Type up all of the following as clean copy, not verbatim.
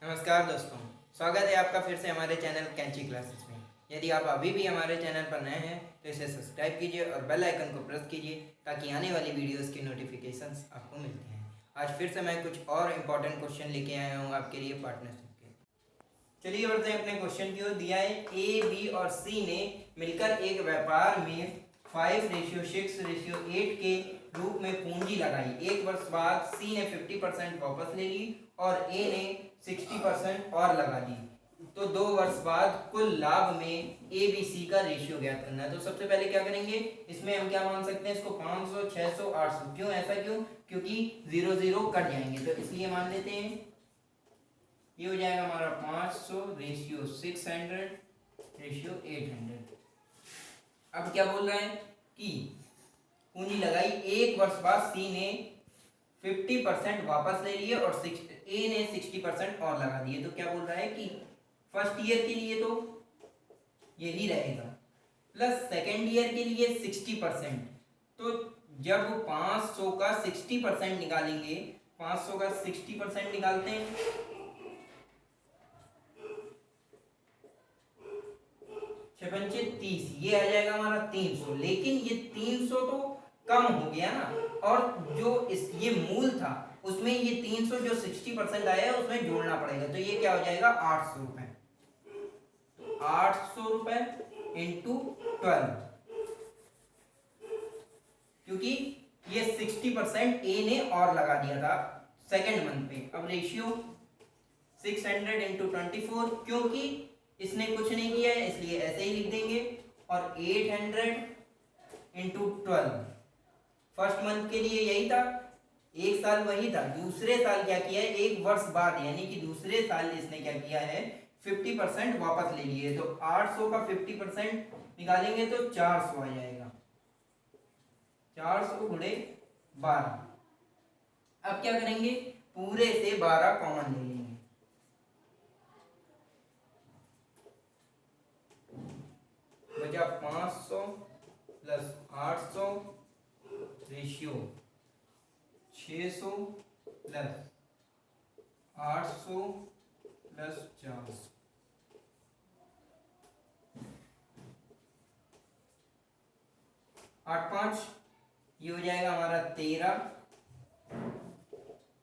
नमस्कार दोस्तों, स्वागत है आपका फिर से हमारे चैनल कैंची क्लासेस में। यदि आप अभी भी हमारे चैनल पर नए हैं तो इसे सब्सक्राइब कीजिए और बेल आइकन को प्रेस कीजिए ताकि आने वाली वीडियोस की नोटिफिकेशंस आपको मिलती हैं। आज फिर से मैं कुछ और इम्पोर्टेंट क्वेश्चन लेके आया हूँ आपके लिए पार्टनरशिप के। चलिए बढ़ते हैं अपने क्वेश्चन की ओर। दिया है ए, बी और सी ने मिलकर एक व्यापार में 5:6:8 के रूप में पूंजी लगाई। एक वर्ष बाद सी ने 50% वापस ले ली और ए ने 60% और लगा दी। तो 2 वर्ष बाद कुल लाभ में ए बी सी का रेशियो ज्ञात करना है। तो सबसे पहले क्या करेंगे, इसमें हम क्या मान सकते हैं, इसको 500, 600, 800। क्यों ऐसा क्यों? क्योंकि 0 0 कट जाएंगे, तो इसलिए मान लेते हैं ये हो जाएगा हमारा 500 रेशियो 600 रेशियो 800। अब क्या बोल रहा है कि पूंजी लगाई, एक वर्ष बाद सी ने 50% वापस ले लिए और ए ने 60% और लगा दिए। तो क्या बोल रहा है कि फर्स्ट ईयर के लिए तो यही रहेगा, प्लस सेकेंड ईयर के लिए 60%। तो जब 500 का 60% निकालेंगे, 500 का 60% निकालते हैं, 6×5 = 30, ये आ जाएगा हमारा 300। लेकिन ये 300 तो कम हो गया ना, और जो ये मूल था उसमें ये 300 जो 60% आया है उसमें जोड़ना पड़ेगा। तो ये क्या हो जाएगा 800 रुपए। 800 रुपए इंटू 12, क्योंकि ये 60% ए ने और लगा दिया था सेकेंड मंथ पे। अब रेशियो 600 इंटू 24, क्योंकि इसने कुछ नहीं किया है इसलिए ऐसे ही लिख देंगे। और 800 इंटू 12, फर्स्ट मंथ के लिए यही था, एक साल वही था। दूसरे साल क्या किया है, एक वर्ष बाद यानी कि दूसरे साल इसने क्या किया है, 50% वापस ले लिए। तो 800 का 50% निकालेंगे तो 400 आ जाएगा, 400 गुणे 12। अब क्या करेंगे, पूरे से 12 कॉमन ले लेंगे। बचा 500 प्लस 800 रेशियो 600 प्लस 800 प्लस 400। 8 5 ये हो जाएगा हमारा 13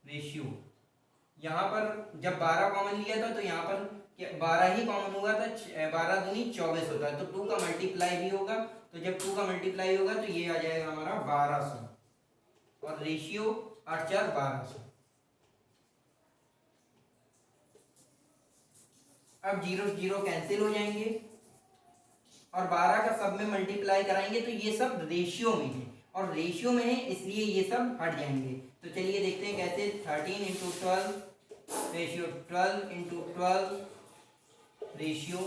रेशियो। यहाँ पर जब 12 कॉमन लिया था तो यहाँ पर 12 ही कॉमन हुआ था, 12 दूनी 24 होता है, तो 2 का मल्टीप्लाई भी होगा। तो जब 2 का मल्टीप्लाई होगा तो ये आ जाएगा हमारा 1200 और रेशियो 8 4 1200। अब 0 0 कैंसिल हो जाएंगे और 12 का सब में मल्टीप्लाई कराएंगे तो ये सब रेशियो में है, और रेशियो में है इसलिए ये सब हट जाएंगे। तो चलिए देखते हैं कैसे। 13 into 12 ratio 12 into 12 ratio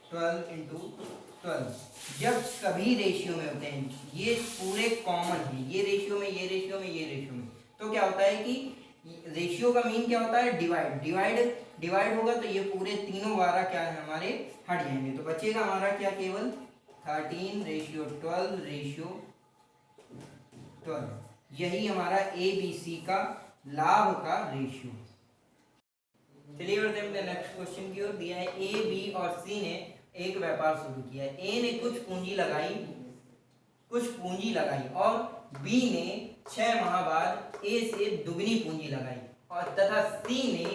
12 into 12। जब सभी रेशियो में होते हैं, ये पूरे कॉमन है, ये रेशियो में, ये रेशियो में, ये रेशियो में, तो क्या होता है कि रेशियो का मीन क्या होता है, डिवाइड। डिवाइड होगा तो ये पूरे तीनों 12 क्या है हमारे हट जाएंगे। तो बचेगा हमारा क्या, केवल 13 रेशियो 12 रेशियो 12। यही हमारा ए बी सी का लाभ का रेशियो। चलिए बढ़ते हैं नेक्स्ट क्वेश्चन की ओर। दिया है ए, बी और सी ने एक व्यापार शुरू किया। ए ने कुछ पूंजी लगाई और बी ने 6 माह बाद ए से दुगनी पूंजी लगाई, और तथा सी ने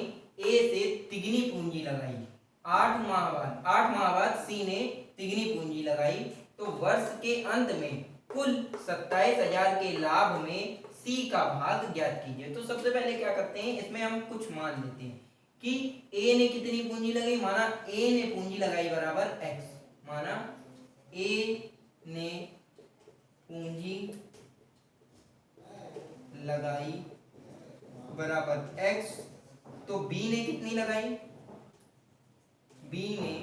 ए से तिगनी पूंजी लगाई। 8 माह बाद सी ने तिगनी पूंजी लगाई। तो वर्ष के अंत में कुल 27,000 के लाभ में सी का भाग ज्ञात कीजिए। तो सबसे पहले क्या करते हैं, इसमें हम कुछ मान लेते हैं कि ए ने कितनी पूंजी लगाई, माना ए ने पूंजी लगाई बराबर एक्स, माना ए ने पूंजी लगाई बराबर एक्स, तो बी ने कितनी लगाई, बी ने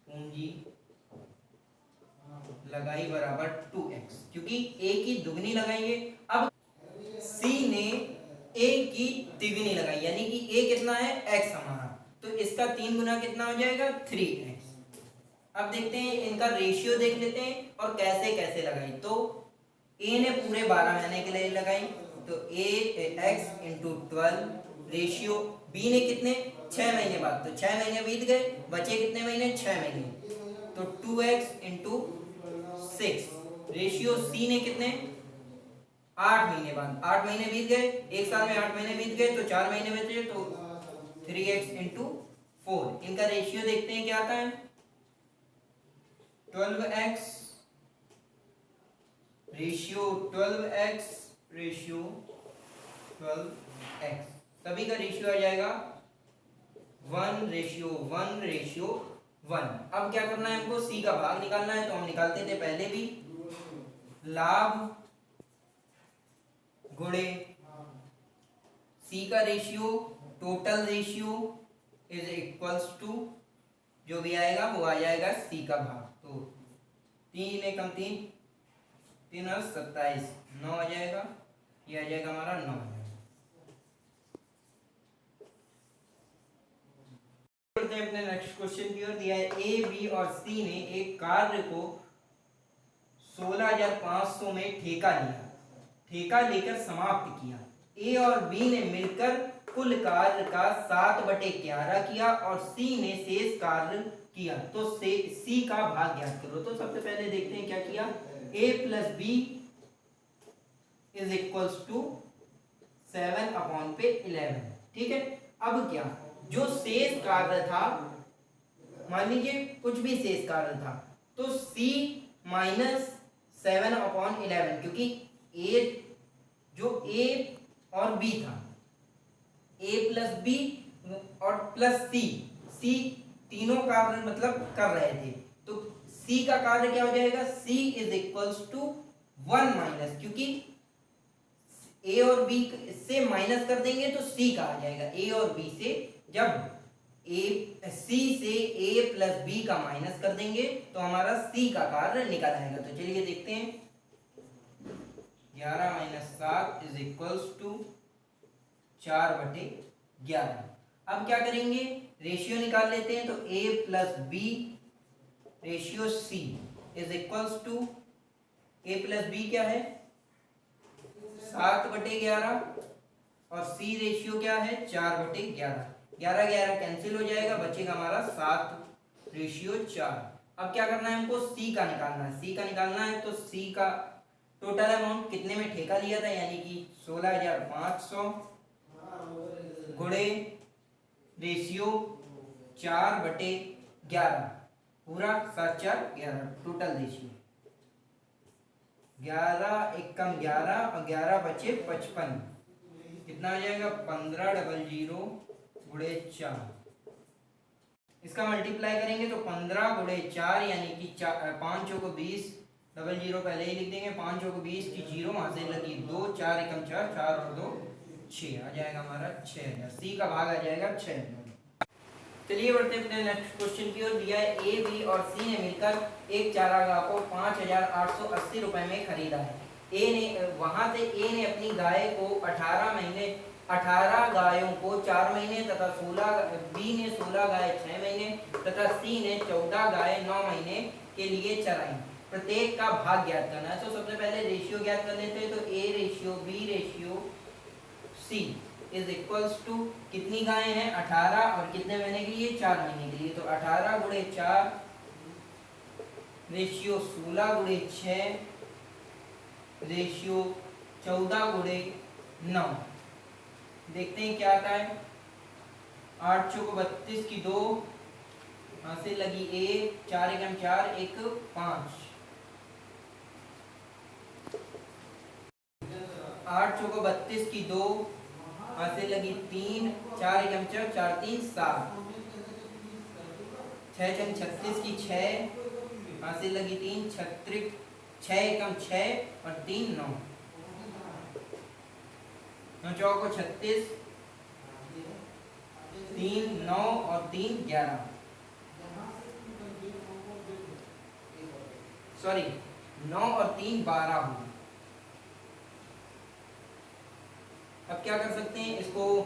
पूंजी लगाई बराबर 2x, क्योंकि ए की दुगनी लगाएंगे। अब सी ने ए की तिगनी लगाई, यानी कि ए कितना है, x हमारा, तो इसका 3 गुना कितना हो जाएगा, 3x। अब देखते हैं इनका रेशियो देख लेते हैं और कैसे कैसे लगाई। तो ए ने पूरे 12 महीने के लिए लगाई, तो ए एक्स इंटू 12 रेशियो बी ने कितने 6 महीने बाद, तो 6 महीने बीत गए, बचे कितने महीने 6 महीने, तो 2x इंटू 6 रेशियो सी ने कितने 8 महीने बाद, 8 महीने बीत गए, एक साल में 8 महीने बीत गए तो 4 महीने बचे, तो 3x इंटू 4। इनका रेशियो देखते हैं क्या आता है 12x ratio 12x ratio 12x, सभी का रेशियो आ जाएगा 1:1:1। अब क्या करना है हमको सी का भाग निकालना है, तो हम निकालते थे पहले भी, लाभ गुणे सी का ratio total ratio is equals to जो भी आएगा वो आ जाएगा सी का भाग, तो 3 एकम 3 3 और 27 9 आ जाएगा, ये आ जाएगा हमारा 9। बढ़ते हैं अपने नेक्स्ट क्वेश्चन की ओर। दिया है ए बी और सी ने एक कार्य को 16,500 में ठेका लेकर समाप्त किया। ए और बी ने मिलकर कुल कार्य का 7/11 किया और सी ने शेष कार्य किया, तो सी का भाग ज्ञात करो। तो सबसे पहले देखते हैं क्या किया, a plus B is equals to 7/11। ठीक है, अब क्या जो शेष कार्य था, मान लीजिए कुछ भी शेष कार्य था, तो c माइनस 7/11, क्योंकि a जो a और b था, a प्लस बी और प्लस सी तीनों कार्य मतलब कर रहे थे, तो c का कार्य क्या हो जाएगा, c is equals to 1 minus, क्योंकि a और b से माइनस कर देंगे तो c का आ जाएगा। a और b से जब c से a प्लस b का माइनस कर देंगे तो हमारा c का कार्य निकल आएगा। तो चलिए देखते हैं, 11 - 7 इज इक्वल्स टू 4/11। अब क्या करेंगे, रेशियो निकाल लेते हैं, तो a plus B ratio c is equals to a plus B क्या है 7/11 और c रेशियो क्या है 4/11। 11 कैंसिल हो जाएगा, बचेगा हमारा 7/4। अब क्या करना है हमको c का निकालना है, c का निकालना है तो c का टोटल अमाउंट कितने में ठेका लिया था, यानी कि 16,500 गुणे रेशियो 4/11 पूरा 7/4 टोटल रेशियो 11 एकम 11 और 11 बचे 55, कितना आ जाएगा 1500 गुणे 4। इसका मल्टीप्लाई करेंगे तो 15 गुणे 4 यानी कि 5 चौको 20, 00 पहले ही लिख देंगे, 5 चौको 20 की 0 वहां से लगी 2, 4 एकम 4, 4 और 2 6 आ जाएगा हमारा 6000। सी का भाग आ जाएगा 6000। चलिए बढ़ते हैं अपने नेक्स्ट क्वेश्चन की ओर। दिया है ए बी और सी ने मिलकर एक चारागाह को 5,880 रुपए में खरीदा है। वहां से ए ने अपनी गाय को 18 गायों को 4 महीने तथा 16 बी ने 16 गाय 6 महीने तथा सी ने 14 गाय 9 महीने के लिए चराई। प्रत्येक का भाग ज्ञात करना है। तो सबसे पहले रेशियो ज्ञात कर लेते हैं, तो A ratio B ratio C is equals to कितनी गाय हैं 18 और कितने महीने के लिए 4 महीने के लिए, तो 18 गुणे 4 रेशियो 16 गुणे 6 रेशियो 14 गुणे 9। देखते हैं क्या आता है, 8 चौको 32 की 2 वहां से लगी 1, 4 एकम 4 1 5, 8 चौको 32 की 2 वहां से लगी 3, 4 एकम 4 4 3 7, 6 चौक 36 की 6 वहां से लगी 3 36, 6 एकम 6 और 3 9, 9 चौको 36, 3 9 और 3 11, सॉरी 9 और 3 12 हुई। अब क्या कर सकते हैं, इसको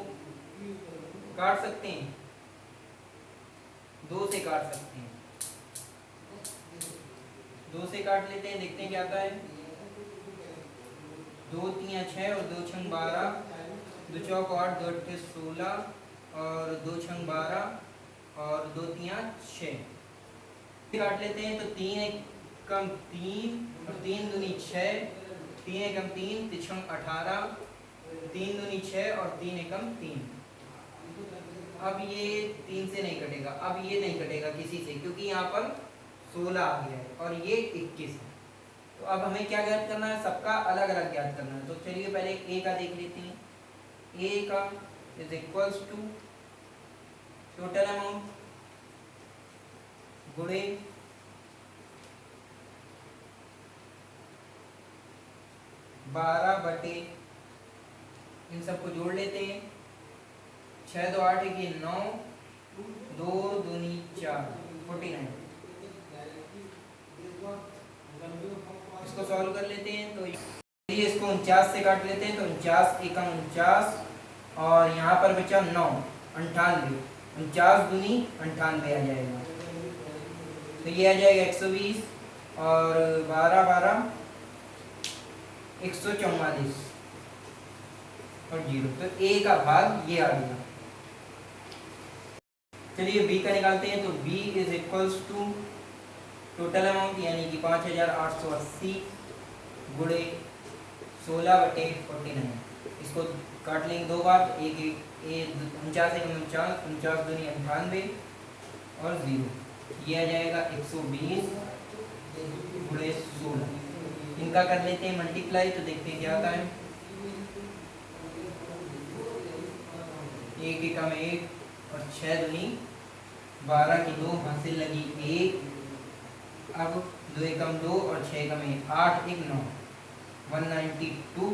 काट सकते हैं, 2 से काट सकते हैं, 2 से काट लेते हैं, देखते हैं क्या आता है। 2 3 6 और 2 छंग 12, 2 चौक 8, 2 अट्ठे 16 और 2 छंग 12 और 2 3 6 काट लेते हैं। तो 3 एकम 3 और 3 दूनी 6, 3 एकम 3, 3 छंग 18, 3 दूनी 6 और 3 एकम 3। अब ये 3 से नहीं कटेगा, अब ये नहीं कटेगा किसी से, क्योंकि यहाँ पर 16 आ गया है और ये 21 है। तो अब हमें क्या ज्ञात करना है, सबका अलग अलग ज्ञात करना है। तो चलिए पहले ए का देख लेते हैं। ए का is equals to total amount गुणे 12 बटे, इन सबको जोड़ लेते हैं। 6 2 8 1 9, 2 दूनी 4, 49। इसको सॉल्व कर लेते हैं। तो ये इसको 49 से काट लेते हैं। तो 49 एकम 49 और यहाँ पर बचा 9, 98, 49 दूनी 98 आ जाएगा। तो ये आ जाएगा 120 और 12 12 144 और 0। तो ए का भाग ये आ गया। चलिए बी का निकालते हैं। तो B is equals to total amount यानी कि 5880 गुणे 16 बटे 49। इसको काट लेंगे दो बार। तो एक 49 एकम 49, 49 दूनी 98 और 0। ये आ जाएगा 120 गुणे 16। इनका कर लेते हैं मल्टीप्लाई। तो देखते हैं क्या आता है। 1 एकम 1 और 6 दूनी 12 की 2 हासिल लगी 1। अब 2 एकम 2 और 6 एकम 1, 8 1 9, 192।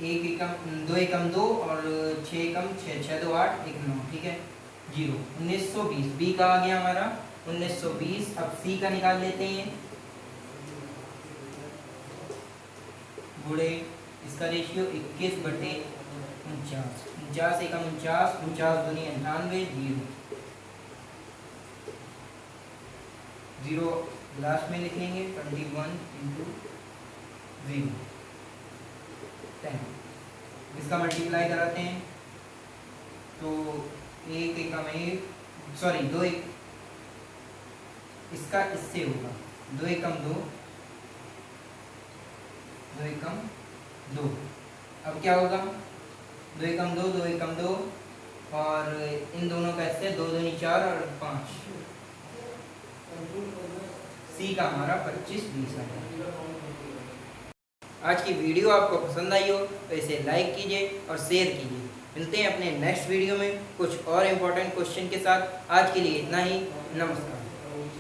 1 एकम 2 एकम 2 और 6 एकम 6, 6 2 8 1 9, ठीक है 0। 1920 बी का आ गया हमारा 1920। अब सी का निकाल लेते हैं। गुणे इसका रेशियो 21 बटे 49, 49 एकम 49, 49 दूनी 98, 0 लास्ट में लिख लेंगे। 21 इंटू 0 10। इसका मल्टीप्लाई कराते हैं। तो 1 एकम 1 सॉरी 2 एक इसका इससे होगा 2 एकम 2, 2 एकम 2। अब क्या होगा 2 एकम 2, 2 एकम 2 और इन दोनों का इससे 2 दूनी 4 और 5। सी का हमारा 25 20 आ गया। आज की वीडियो आपको पसंद आई हो तो इसे लाइक कीजिए और शेयर कीजिए। मिलते हैं अपने नेक्स्ट वीडियो में कुछ और इम्पोर्टेंट क्वेश्चन के साथ। आज के लिए इतना ही। नमस्कार।